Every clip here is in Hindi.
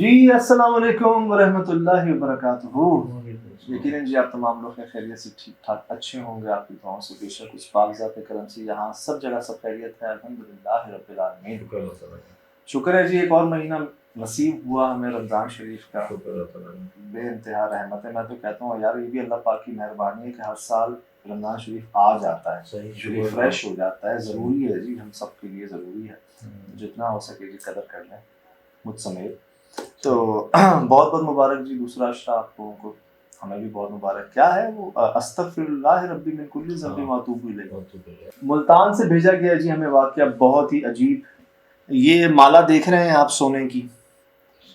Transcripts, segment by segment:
जी अस्सलाम वालेकुम वरहमतुल्लाहि वबरकातुहू। यकीनन जी आप तमाम लोग खैरियत से ठीक ठाक अच्छे होंगे, आपकी दुआओं से बेशक उस पाक करम से यहाँ सब जगह सब खैरियत है, अल्हम्दुलिल्लाह रब्बिल आलमीन। शुक्र है जी एक और महीना नसीब हुआ हमें रमज़ान शरीफ का, बेइंतहा रहमत है। मैं तो कहता हूँ यार ये भी अल्लाह पाक की मेहरबानी है कि हर साल रमज़ान शरीफ आ जाता है, रिफ्रेश हो जाता है। ज़रूरी है जी, हम सब के लिए ज़रूरी है, जितना हो सके जी कदर कर लें मुझ समेत। तो बहुत बहुत मुबारक जी, दूसरा अशरा आप लोगों को, हमें भी बहुत मुबारक। क्या है वो, अस्तगफिरुल्लाह रब्बी मिन कुल्ली ज़ंबि व अतूबु इलैह। मुल्तान से भेजा गया जी हमें वाक़या बहुत ही अजीब। ये माला देख रहे हैं आप सोने की?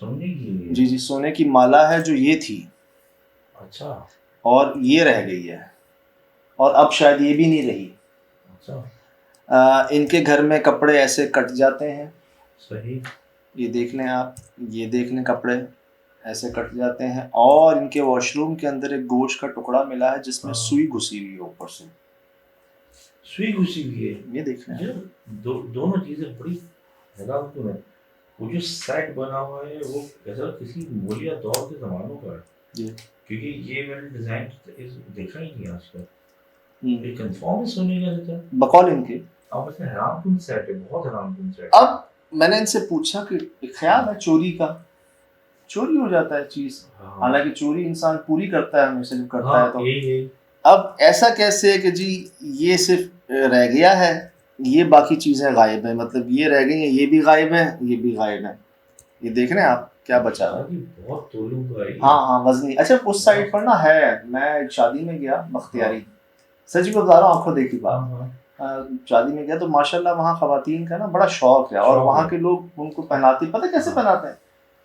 जी जी, सोने की माला है जो ये थी, अच्छा, और ये रह गई है, और अब शायद ये भी नहीं रही। अच्छा, इनके घर में कपड़े ऐसे कट जाते हैं, सही, ये देख लें आप, ये देख लें कपड़े ऐसे कट जाते हैं, और इनके वॉशरूम के अंदर एक गोश्त का टुकड़ा मिला है जिसमें सुई घुसी हुई है ऊपर से। सुई घुसी हुई है, ये देख लें यार दोनों चीजें बड़ी हैरानकुन है। वो जो सेट बना हुआ है वो ऐसा किसी मौलिया दौर के जमानों का है, जी। क्योंकि ये मैंने डिजाइन देखा ही नहीं आज तक। ये कंफर्म है सोने का रहता है बकौल इनके। अब वैसे हैरानकुन सेट है, बहुत हैरानकुन सेट। अब मैंने इनसे पूछा कि ख्याल है चोरी का, चोरी हो जाता है चीज, हालांकि चोरी इंसान पूरी करता है हमेशा जब करता है तो। यही अब ऐसा कैसे है कि जी ये सिर्फ रह गया है, ये बाकी चीजें गायब है, मतलब ये रह गई है, ये भी गायब है, ये भी गायब है। ये देख रहे हैं आप क्या बचा है? बहुत तोलू का है। हाँ हाँ, वजनी। अच्छा उस साइड पर ना है, मैं एक शादी में गया बख्तियारी, सच में बता रहा हूँ, आंखों देखी बात। शादी में गया तो माशाल्लाह वहाँ खवातीन का ना बड़ा शौक है, और वहाँ के लोग उनको पहनाते, पता है कैसे पहनाते हैं?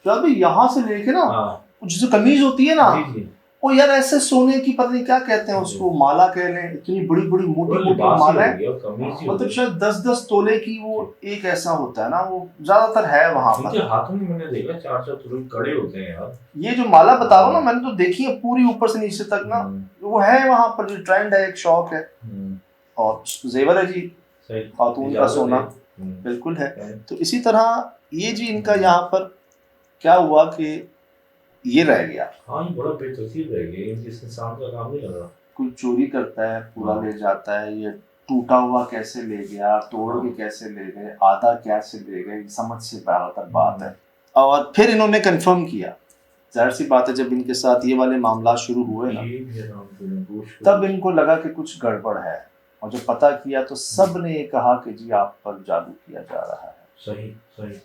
तो अभी यहाँ से लेके ना जो कमीज होती है ना, वो यार ऐसे सोने की, पता नहीं क्या कहते हैं उसको, माला कह लें, इतनी बड़ी बड़ी मोटी मोटी माला है, मतलब शायद 10-10 तोले की वो एक ऐसा होता है ना, वो ज्यादातर है वहाँ पर। हाथों में मैंने देखा 4-4 तोले कड़े होते हैं यार। ये जो माला बता रहा हूँ ना, मैंने तो देखी है पूरी ऊपर से नीचे तक ना, वो है वहाँ पर, जो ट्रेंड है, एक शौक है, और जेवर है जी खातून का सोना, बिल्कुल है। तो इसी तरह ये जी इनका यहाँ पर क्या हुआ कि ये रह गया। हाँ, ये बड़ा बेतरतीब रह गया, इस इंसान का काम नहीं लगा। कोई चोरी करता है पूरा ले जाता है, ये टूटा हुआ कैसे ले गया, तोड़ के कैसे ले गए, आधा कैसे ले गए, समझ से बाहर बात है। और फिर इन्होंने कंफर्म किया, जाहिर सी बात है जब इनके साथ ये वाले मामला शुरू हुए ना, तब इनको लगा कि कुछ गड़बड़ है, और जब पता किया तो सब ने ये कहा कि जी आप पर जादू किया जा रहा है। सही सही।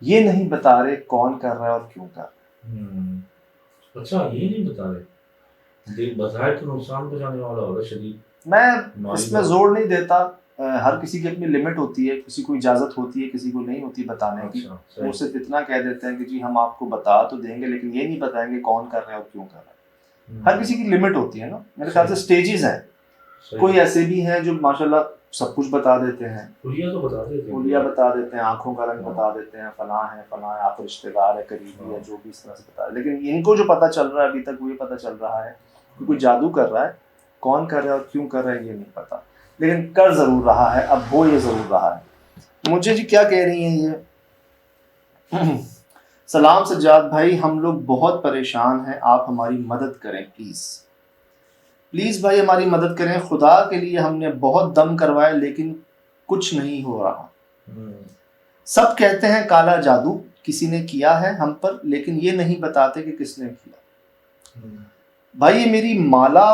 ये नहीं बता रहे कौन कर रहा है और क्यों कर रहा है। अच्छा, ये नहीं बता रहे, देख बजाय तो नुकसान पहुंचाने वाला होगा शरीर। मैं इसमें जोर नहीं देता, हर किसी की अपनी लिमिट होती है, किसी को इजाजत होती है, किसी को नहीं होती बताने की। वो सिर्फ इतना कह देते हैं कि जी हम आपको बता तो देंगे, लेकिन ये नहीं बताएंगे कौन कर रहा है और क्यों कर रहा है। हर किसी की लिमिट होती है ना, मेरे ख्याल से स्टेजेस हैं। कोई ऐसे भी हैं जो माशाल्लाह सब कुछ बता देते हैं, हुलिया बता देते हैं, आंखों का रंग बता देते हैं, फलां है फलां है, आप रिश्तेदार है, करीबी है, जो भी इस तरह से बता। लेकिन इनको जो पता चल रहा है अभी तक, वो ये पता चल रहा है कि कोई जादू कर रहा है, कौन कर रहा है और क्यों कर रहा है ये नहीं पता, लेकिन कर जरूर रहा है। अब वो ये जरूर रहा है। मुझे जी क्या कह रही हैं ये सलाम सज्जाद भाई, हम लोग बहुत परेशान हैं, आप हमारी मदद करें प्लीज़। प्लीज़ भाई हमारी मदद करें, खुदा के लिए, हमने बहुत दम करवाए लेकिन कुछ नहीं हो रहा। सब कहते हैं काला जादू किसी ने किया है हम पर, लेकिन ये नहीं बताते कि किसने किया। भाई ये मेरी माला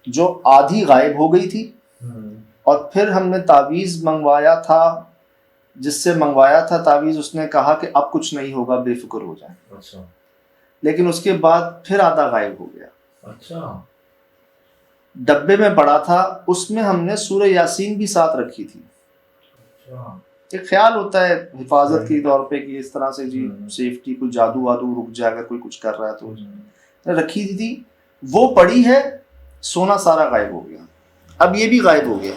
जो आधी गायब हो गई थी, और फिर हमने तावीज़ मंगवाया था, जिससे मंगवाया था तावीज़, उसने कहा कि अब कुछ नहीं होगा, बेफिक्र हो जाए। अच्छा। लेकिन उसके बाद फिर आधा गायब हो गया। अच्छा। डब्बे में पड़ा था, उसमें हमने सूरह यासीन भी साथ रखी थी। अच्छा। एक ख्याल होता है हिफाजत के तौर पे कि इस तरह से जी सेफ्टी, कोई जादू वादू रुक जाए अगर कोई कुछ कर रहा है तो। रखी थी वो पड़ी है, सोना सारा गायब हो गया, अब ये भी गायब हो गया,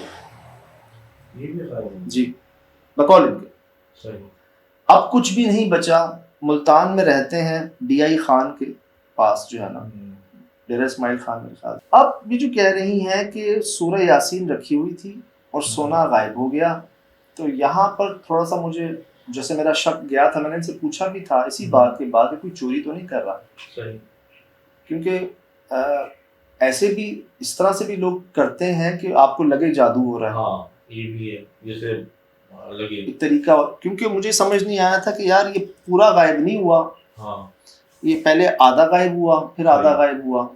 ये भी गायब जी बकौल इनके। सही। अब कुछ भी नहीं बचा। मुल्तान में रहते हैं DI खान के पास जो है ना, डेरा इस्माइल खान मेरे ख्याल। अब ये जो कह रही हैं कि सूरह यासीन रखी हुई थी और सोना गायब हो गया, तो यहाँ पर थोड़ा सा मुझे जैसे मेरा शक गया था, मैंने इनसे पूछा भी था इसी बात के बाद कि कोई चोरी तो नहीं कर रहा, सही। क्योंकि ऐसे भी इस तरह से भी लोग करते हैं कि आपको लगे जादू हो रहा है। हाँ ये भी है, जैसे लगे एक तरीका, क्योंकि मुझे समझ नहीं आया था कि यार ये पूरा गायब नहीं हुआ, हाँ ये पहले आधा गायब हुआ फिर आधा गायब हुआ,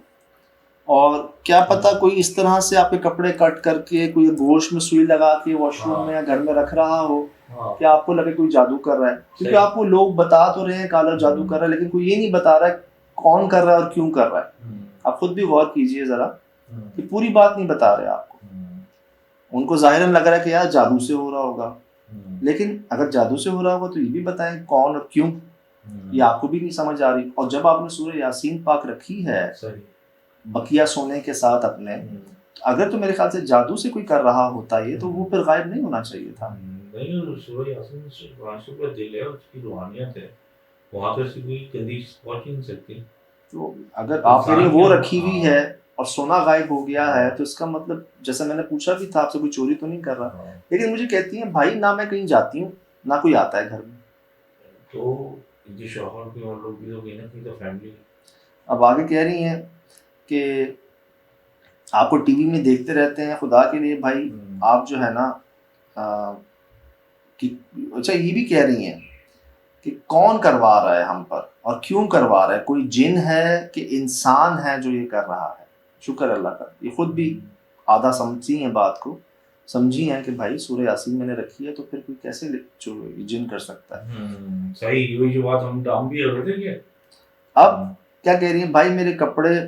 और क्या पता कोई इस तरह से आपके कपड़े कट करके कोई गोश्त में सुई लगा के वॉशरूम में या घर में रख रहा हो कि आपको लगे कोई जादू कर रहा है, क्योंकि आपको लोग बता तो रहे हैं काला जादू कर रहा है, लेकिन कोई ये नहीं बता रहा है कौन कर रहा है और क्यों कर रहा है। आप खुद भी गौर कीजिए जरा कि पूरी बात नहीं बता रहे आपको, उनको जाहिरन लग रहा है कि यार जादू से हो रहा होगा, लेकिन अगर जादू से हो रहा होगा तो ये भी बताएं कौन और क्यों, ये आपको भी नहीं समझ आ रही। और जब आपने सूरह यासीन पाक रखी है बकिया सोने के साथ अपने, अगर तो मेरे ख्याल से जादू से कोई कर रहा होता ये तो वो फिर गायब नहीं होना चाहिए था। नहीं, सूरह यासीन का दिल है, उसकी रूहानियत है, वहाँ पे से कोई कभी पहुंच ही नहीं सकती। तो अगर आपने वो रखी हुई है और सोना गायब हो गया है तो इसका मतलब, जैसे मैंने पूछा भी था आपसे, कोई चोरी तो नहीं कर रहा, लेकिन मुझे कहती है भाई ना मैं कहीं जाती हूँ ना कोई आता है घर में, तो इनके शौहर भी और लोग भी तो कहीं ना कहीं तो फैमिली। अब आगे कह रही हैं कि आपको टीवी में देखते रहते हैं, खुदा के लिए भाई आप जो है ना कि अच्छा ये भी कह रही हैं कि कौन करवा रहा है हम पर और क्यों करवा रहा है, कोई जिन है कि इंसान है जो ये कर रहा है। शुक्र अल्लाह का, ये खुद भी आधा समझी हैं बात को, समझी हैं कि भाई सूरह यासीन मैंने रखी है तो फिर कोई कैसे जिन कर सकता है। सही, वही जो बात हम भी हो रहे थे। अब क्या कह रही है, भाई मेरे कपड़े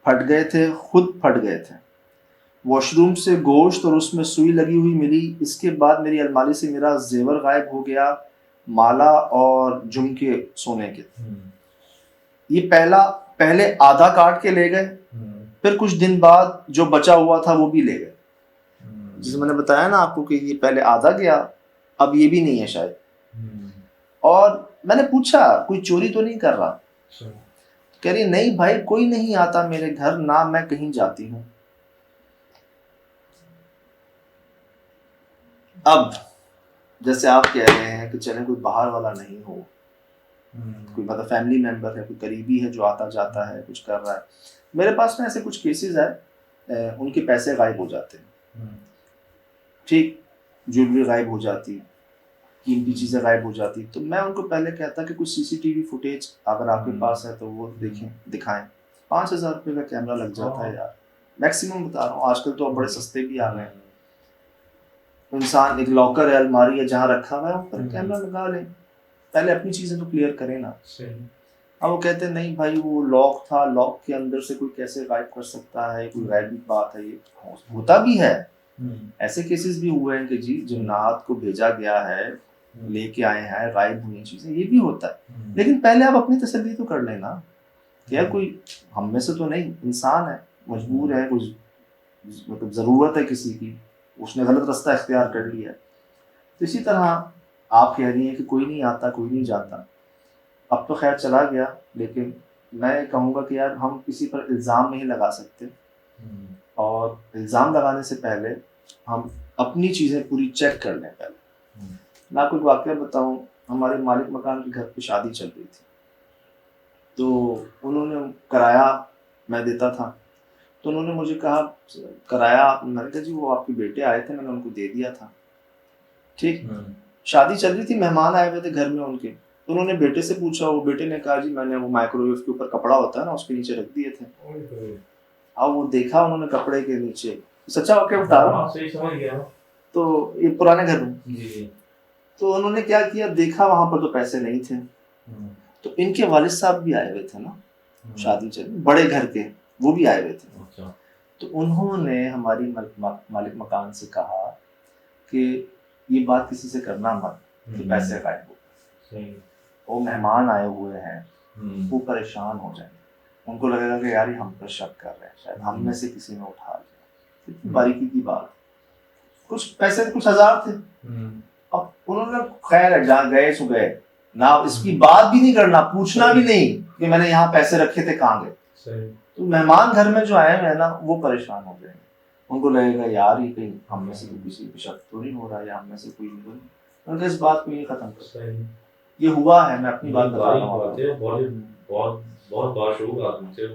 फट गए थे, खुद फट गए थे, वॉशरूम से गोश्त और उसमें सुई लगी हुई मिली, इसके बाद मेरी अलमारी से मेरा जेवर गायब हो गया, माला और झुमके सोने के। ये पहले आधा काट के ले गए, फिर कुछ दिन बाद जो बचा हुआ था वो भी ले गए। जिसे मैंने बताया ना आपको कि ये पहले आधा गया, अब ये भी नहीं है शायद। और मैंने पूछा कोई चोरी तो नहीं कर रहा, कह रही नहीं भाई कोई नहीं आता मेरे घर, ना मैं कहीं जाती हूँ। अब जैसे आप कह रहे हैं कि चले कोई बाहर वाला नहीं हो, कोई मतलब फैमिली मेंबर है, कोई करीबी है जो आता जाता है कुछ कर रहा है, मेरे पास में ऐसे कुछ केसेस है, उनके पैसे गायब हो जाते हैं, ठीक, ज्वेलरी गायब हो जाती, कीमती चीज़ें गायब हो जाती, तो मैं उनको पहले कहता कि कुछ सीसीटीवी फुटेज अगर आपके पास है तो वो देखें, दिखाएं। 5,000 रुपये का कैमरा लग जाता है यार, मैक्सिमम बता रहा हूँ, आजकल तो अब बड़े सस्ते भी आ गए। इंसान एक लॉकर है, अलमारी है जहाँ रखा हुआ है, ऊपर कैमरा लगा ले, पहले अपनी चीज़ें तो क्लियर करें ना। अब वो कहते हैं नहीं भाई वो लॉक था, लॉक के अंदर से कोई कैसे गायब कर सकता है, कोई गायबी बात है, ये होता भी है। ऐसे केसेस भी हुए हैं कि जी जिन्नात को भेजा गया है, लेके आए हैं, गायब हुई चीजें, ये भी होता है। लेकिन पहले आप अपनी तसल्ली तो कर लेना कि यार कोई हम में से तो नहीं, इंसान है, मजबूर है, कुछ मतलब ज़रूरत है किसी की, उसने गलत रास्ता इख्तियार कर लिया है। तो इसी तरह आप कह रही हैं कि कोई नहीं आता कोई नहीं जाता, अब तो खैर चला गया, लेकिन मैं कहूँगा कि यार हम किसी पर इल्ज़ाम नहीं लगा सकते, और इल्ज़ाम लगाने से पहले हम अपनी चीज़ें पूरी चेक कर लें। पहले मैं आपको एक वाक़या बताऊँ, हमारे मालिक मकान के घर पे शादी चल रही थी, तो उन्होंने किराया मैं देता था, तो उन्होंने मुझे कहा किराया, मैंने कहा जी वो आपके बेटे आए थे मैंने उनको दे दिया था, ठीक, शादी चल रही थी, मेहमान आए हुए थे घर में उनके, तो उन्होंने बेटे से पूछा, वो बेटे ने कहा जी मैंने वो माइक्रोवेव के ऊपर कपड़ा होता है ना उसके नीचे रख दिए थे। अब वो देखा उन्होंने कपड़े के नीचे, सच्चा वाकया बता रहा हूँ, तो ये पुराने घर में, तो उन्होंने क्या किया, देखा वहां पर तो पैसे नहीं थे, तो इनके वालिद साहब भी आए हुए थे ना, शादी चल बड़े घर के, वो भी आए हुए थे, तो उन्होंने हमारी मालिक मकान से कहा कि ये बात किसी से करना मत कि पैसे गायब हो, वो मेहमान आए हुए हैं, वो परेशान हो जाएंगे, उनको लगेगा कि यार हम पर शक कर रहे हैं, शायद हम में से किसी ने उठा लिया। इतनी बारीकी की बात, कुछ पैसे कुछ हजार थे, अब उन्होंने खैर जहाँ गए सो गए ना, इसकी बात भी नहीं करना, पूछना भी नहीं कि मैंने यहाँ पैसे रखे थे कहाँ गए। तो मेहमान घर में जो आए हैं ना वो परेशान हो जाएंगे, उनको लगेगा यार ये कहीं हम में से किसी पे शक तो नहीं हो रहा, या हम में से कोई नहीं, उनका इस बात को ये खत्म कर, सही ये हुआ है, मैं अपनी बात बता रहा हूँ बात है, बहुत बहुत बहुत बाशऊर आदमी थे।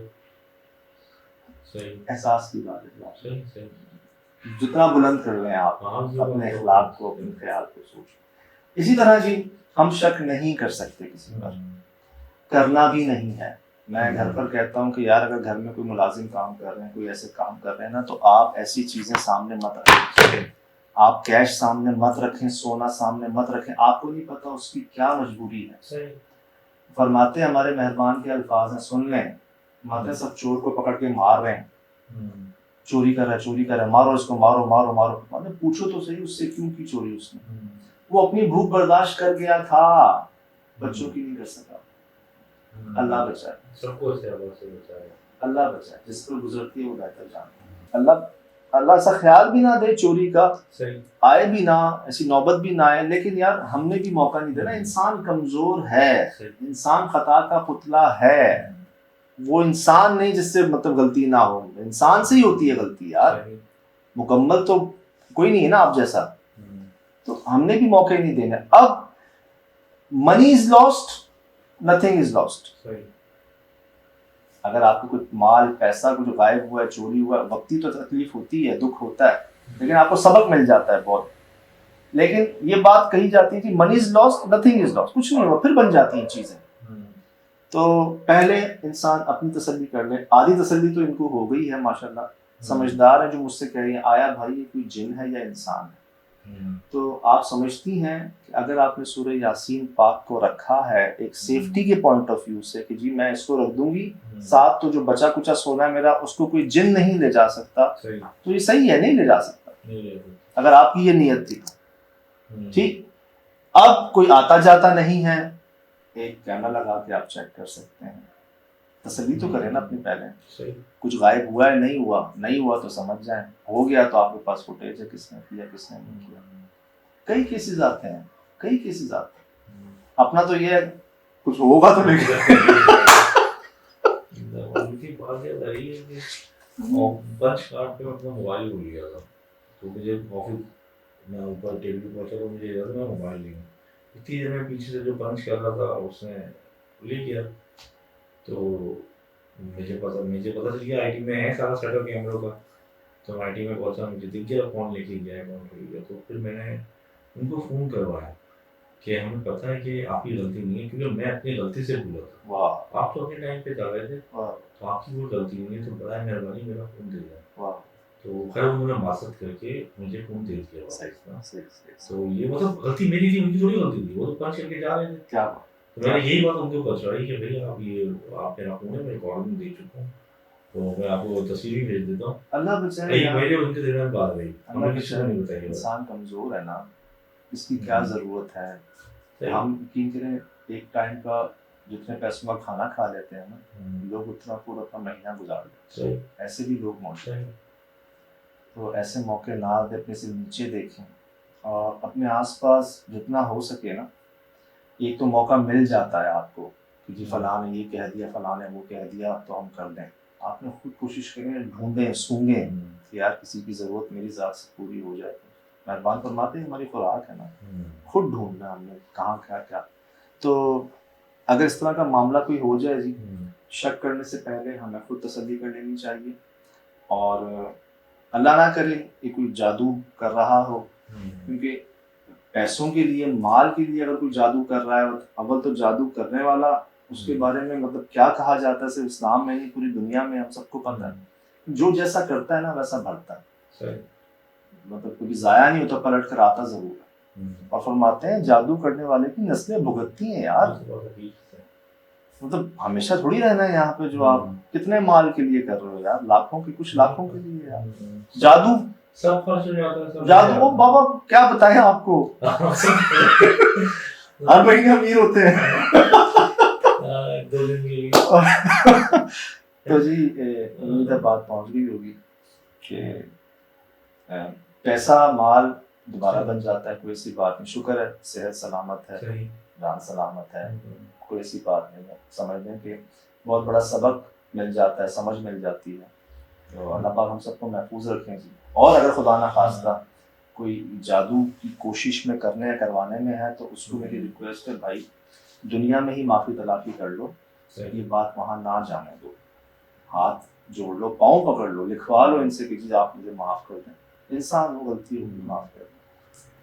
सही एहसास की बात है। सही सही जितना बुलंद कर लें आप हाँ जी, अपने अखलाक को, अपने ख्याल को, सोच। इसी तरह जी हम शक नहीं कर सकते किसी पर, करना भी नहीं है। मैं घर पर कहता हूँ कि यार अगर घर में कोई मुलाजिम काम कर रहे हैं, कोई ऐसे काम कर रहे हैं ना, तो आप ऐसी चीजें सामने मत रखें, आप कैश सामने मत रखें, सोना सामने मत रखें, आपको नहीं पता उसकी क्या मजबूरी है। सही फरमाते हमारे मेहरबान के अल्फाज हैं, सुन लें, माते सब चोर को पकड़ के मार रहे हैं, चोरी कर रहा है, मारो इसको, मारो मारो मारो। मतलब पूछो तो सही उससे क्यों की चोरी उसने, वो अपनी भूख बर्दाश्त कर गया था, बच्चों की नहीं कर सका। अल्लाह बचाए, सबको से बचाए, अल्लाह बचाए, जिस पर गुजरती है वो बेहतर जानता है। अल्लाह ऐसा ख्याल भी ना दे चोरी का, सही आए भी ना, ऐसी नौबत भी ना आए, लेकिन यार हमने भी मौका नहीं देना। इंसान कमजोर है, इंसान खता का पुतला है, वो इंसान नहीं जिससे मतलब गलती ना हो, इंसान से ही होती है गलती यार, मुकम्मल तो कोई नहीं है ना आप जैसा, तो हमने भी मौके नहीं देने। अब money is lost, nothing is lost. अगर आपको कुछ माल पैसा कुछ गायब हुआ है, चोरी हुआ है, वक्ती तो तकलीफ होती है, दुख होता है, लेकिन आपको सबक मिल जाता है बहुत। लेकिन ये बात कही जाती है कि money is lost, nothing is lost, कुछ नहीं हुआ, फिर बन जाती हैं चीजें। तो पहले इंसान अपनी तसल्ली कर ले, आधी तसल्ली तो इनको हो गई है माशाल्लाह, समझदार है जो मुझसे कह रही है आया भाई ये कोई जिन है या इंसान है। तो आप समझती हैं कि अगर आपने सूरह यासीन पाक को रखा है एक सेफ्टी के पॉइंट ऑफ व्यू से कि जी मैं इसको रख दूंगी साथ, तो जो बचा कुचा सोना है मेरा उसको कोई जिन नहीं ले जा सकता, तो ये सही है, नहीं ले जा सकता अगर आपकी ये नियत थी। ठीक, अब कोई आता जाता नहीं है, एक कैमरा लगा के आप चेक कर सकते हैं, तसल्ली तो करें ना अपनी पहले, कुछ गायब हुआ है, नहीं हुआ, नहीं हुआ तो समझ जाए, हो गया तो आपके पास फुटेज है किसने किया किसने नहीं किया। कई केसेस आते हैं, कई केसेस आते हैं, अपना तो ये है कुछ होगा तो नहीं। उनकी बात ये रही है कि बंच कार्ड पे अपना मोबाइल भूल गया था, तो मुझे ऑफिस मैं ऊपर टेबल पे पहुंचा तो मुझे याद मैं मोबाइल लिया, इतनी देर में पीछे से जो पंच कर रहा था उसने ले गया, तो मुझे पता चल गया आईटी में है सारा सेटअप कैमरों का, तो आईटी में पहुंचा, मुझे दिख गया कौन लेके गया कौन ले गया, तो फिर मैंने उनको फ़ोन करवाया कि हमें पता है कि आपकी गलती नहीं है, क्योंकि मैं अपनी गलती से भूला था, वाह आप तो अपने टाइम पे जा रहे थे, तो आपकी वो गलती नहीं है, तो बड़ा मेहरबानी मेरा फ़ोन दे दिया। वाह, तो खैर उन्होंने मासत करके मुझे फ़ोन दे दिया वापस ना, तो ये मतलब गलती मेरी थी, उनकी थोड़ी गलती थी, वो तो पंच करके जा रहे थे। क्या तो मैंने यही बात उनको पहुँचाई कि भैया आप ये आप मेरा फ़ोन है, मैं रिकॉर्डिंग दे चुका हूँ, तो मैं आपको तस्वीर भेज देता हूँ। अल्लाह बचाए यार, मेरे उनके दरमियान बात रही, हमें किसी को नहीं बताइए। इंसान कमज़ोर है ना, इसकी क्या ज़रूरत है, हम यकीन करें एक टाइम का जितने पैसों का खाना खा लेते हैं ना, लोग उतना पूरा अपना महीना गुजार लेते हैं, ऐसे भी लोग मौजूद हैं। तो ऐसे मौके ना दे, अपने से नीचे देखें और अपने आसपास जितना हो सके ना, एक तो मौका मिल जाता है आपको कि जी फलां ने ये कह दिया, फलां ने वो कह दिया, तो हम कर दें। आपने खुद कोशिश करें, ढूंढें, सूंघें कि यार किसी की ज़रूरत मेरी ज़ात से पूरी हो जाए, मेहरबान फरमाते हैं, हमारी खुराक है ना, खुद ढूंढना हमने कहाँ क्या क्या। तो अगर इस तरह का मामला कोई हो जाए जी, शक करने से पहले हमें खुद तसल्ली कर लेनी चाहिए, और अल्लाह ना करे कि कोई जादू कर रहा हो, क्योंकि पैसों के लिए, माल के लिए अगर कोई जादू कर रहा है, अव्वल तो जादू करने वाला उसके बारे में मतलब क्या कहा जाता है, सिर्फ इस्लाम में नहीं पूरी दुनिया में हम सबको पता है, जो जैसा करता है ना वैसा भरता है, मतलब कभी ज़ाया नहीं होता, पलट कर आता ज़रूर है। और फरमाते हैं जादू करने वाले की नस्लें भुगतती हैं यार, मतलब हमेशा थोड़ी रहना है यहाँ पे, जो आप कितने माल के लिए कर रहे हो यार, लाखों के, कुछ लाखों के लिए यार, जादू सब खर्च हो जाता है, जादू वो बाबा क्या बताएं आपको, हर महीने अमीर होते हैं। तो जी उम्मीद है बात पहुंच गई होगी कि पैसा माल दोबारा बन जाता है, कोई ऐसी बात नहीं, शुक्र है सेहत सलामत है, जान सलामत है, कोई ऐसी बात नहीं है, समझ लें कि बहुत बड़ा सबक मिल जाता है, समझ मिल जाती है। तो अल्लाह पाक हम सबको महफूज रखें जी। और अगर खुदा ना खास्ता कोई जादू की कोशिश में करवाने में है तो उसको मेरी रिक्वेस्ट है भाई, दुनिया में ही माफ़ी तलाफी कर लो, ये बात वहाँ ना जाने दो, हाथ जोड़ लो, पाँव पकड़ लो, लिखवा लो इनसे कि जी आप मुझे माफ़ कर दें, इंसान हो, गलती होगी, माफ़ कर दें,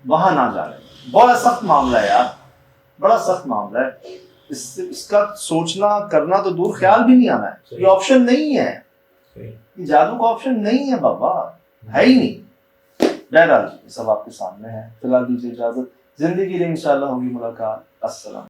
वहाँ ना जाने दो। बड़ा सख्त मामला है यार, बड़ा सख्त मामला है। इसका सोचना करना तो दूर, ख्याल भी नहीं आना है, ये ऑप्शन नहीं है, ये जादू का ऑप्शन नहीं है बाबा, है ही नहीं। बहरहाल सब आपके सामने है। फिलहाल दीजिए इजाजत, जिंदगी में इंशाल्लाह होगी मुलाकात। अस्सलाम।